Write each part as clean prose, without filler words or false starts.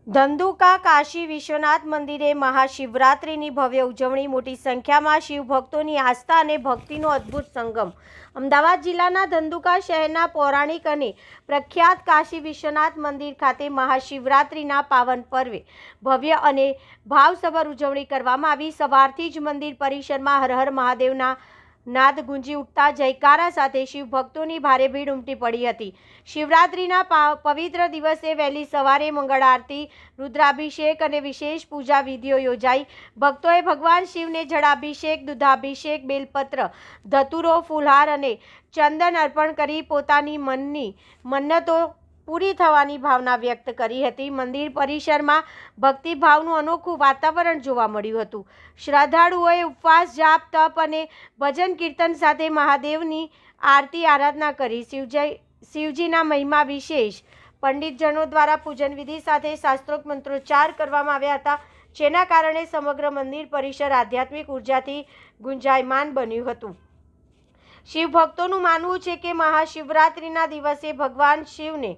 ધંધુકા કાશી વિશ્વનાથ મંદિરે મહાશિવરાત્રિની ભવ્ય ઉજવણી। મોટી સંખ્યામાં શિવભક્તોની આસ્થા અને ભક્તિનો અદ્ભુત સંગમ। અમદાવાદ જિલ્લાના ધંધુકા શહેરના પૌરાણિક અને પ્રખ્યાત કાશી વિશ્વનાથ મંદિર ખાતે મહાશિવરાત્રિના પાવન પર્વે ભવ્ય અને ભાવસભર ઉજવણી કરવામાં આવી। સવારથી જ મંદિર પરિસરમાં હર હર મહાદેવના નાદ ગુંજી ઉઠતા જયકારા સાથે શિવભક્તોની ભારે ભીડ ઉમટી પડી હતી। શિવરાત્રિના પવિત્ર દિવસે વહેલી સવારે મંગળ આરતી, રુદ્રાભિષેક અને વિશેષ પૂજા વિધિઓ યોજાઈ। ભક્તોએ ભગવાન શિવને જળાભિષેક, દૂધાભિષેક, બેલપત્ર, ધતુરો, ફૂલહાર અને ચંદન અર્પણ કરી પોતાની મનની મન્નતો પૂરી થવાની ભાવના વ્યક્ત કરી હતી। મંદિર પરિસરમાં ભક્તિભાવનું અનોખું વાતાવરણ જોવા મળ્યું હતું। શ્રદ્ધાળુઓએ ઉપવાસ, જાપ, તપ અને ભજન કીર્તન સાથે મહાદેવની આરતી આરાધના કરી। શિવજીના મહિમા વિશેષ પંડિતજનો દ્વારા પૂજન વિધિ સાથે શાસ્ત્રોક્ત મંત્રોચ્ચાર કરવામાં આવ્યા હતા, જેના કારણે સમગ્ર મંદિર પરિસર આધ્યાત્મિક ઉર્જાથી ગુંજાયમાન બન્યું હતું। શિવ ભક્તોનું માનવું છે કે મહાશિવરાત્રિના દિવસે ભગવાન શિવને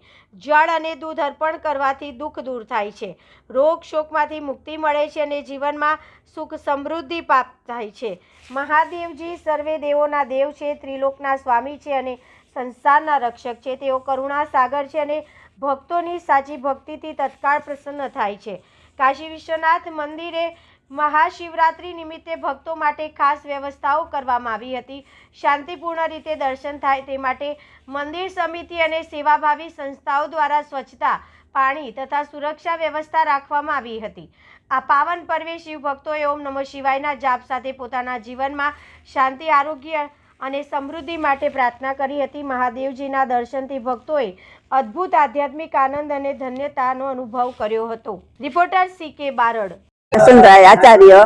જળ અને દૂધ અર્પણ કરવાથી દુઃખ દૂર થાય છે, રોગ શોકમાંથી મુક્તિ મળે છે અને જીવનમાં સુખ સમૃદ્ધિ પ્રાપ્ત થાય છે। મહાદેવજી સર્વે દેવોના દેવ છે, ત્રિલોકના સ્વામી છે અને સંસારના રક્ષક છે। તેઓ કરુણા સાગર છે અને ભક્તોની સાચી ભક્તિથી તત્કાળ પ્રસન્ન થાય છે। કાશી વિશ્વનાથ મંદિરે મહાશિવરાત્રિ નિમિત્તે ભક્તો માટે ખાસ વ્યવસ્થાઓ કરવામાં આવી હતી। શાંતિપૂર્ણ રીતે દર્શન થાય તે માટે મંદિર સમિતિ અને સેવાભાવી સંસ્થાઓ દ્વારા સ્વચ્છતા, પાણી તથા સુરક્ષા વ્યવસ્થા રાખવામાં આવી હતી। આ પાવન પર્વે શિવભક્તોએ ઓમ નમઃ શિવાયના જાપ સાથે પોતાના જીવનમાં શાંતિ, આરોગ્ય અને સમૃદ્ધિ માટે પ્રાર્થના કરી હતી। મહાદેવજીના દર્શનથી ભક્તોએ અદ્ભુત આધ્યાત્મિક આનંદ અને ધન્યતાનો અનુભવ કર્યો હતો। રિપોર્ટર CK બારડ, વસંતરાય આચાર્ય,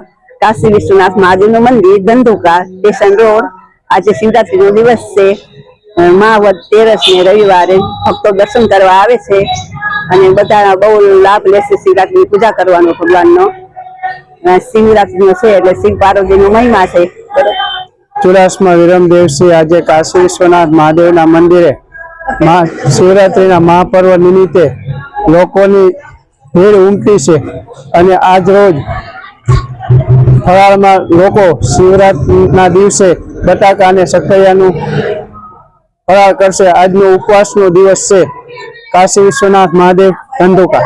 કાશી વિશ્વનાથ મહાદેવનું મંદિર, ધંધુકા સ્ટેશન રોડ। આજે શિવરાત્રીનો દિવસ છે। મહાવદ 13 ને રવિવારે ભક્તો દર્શન કરવા આવે છે અને બધા બહુ લાભ લેશે। શિવરાત્રીની પૂજા કરવાનો ભગવાનનો શિવરાત્રીનો છે એટલે શિવ પાર્વતીનો મહિમા છે। 84મા વિરમ દિવસે આજે કાશી વિશ્વનાથ મહાદેવના મંદિરે શિવરાત્રીના મહાપર્વ નિમિત્તે લોકોની ભીડ ઉમટી છે અને આજ રોજ ફરાળમાં લોકો શિવરાત્રીના દિવસે બટાકા અને શક્કરિયાનું ફરાળ કરશે। આજનો ઉપવાસનો દિવસ છે। કાશી વિશ્વનાથ મહાદેવ, ધંધુકા।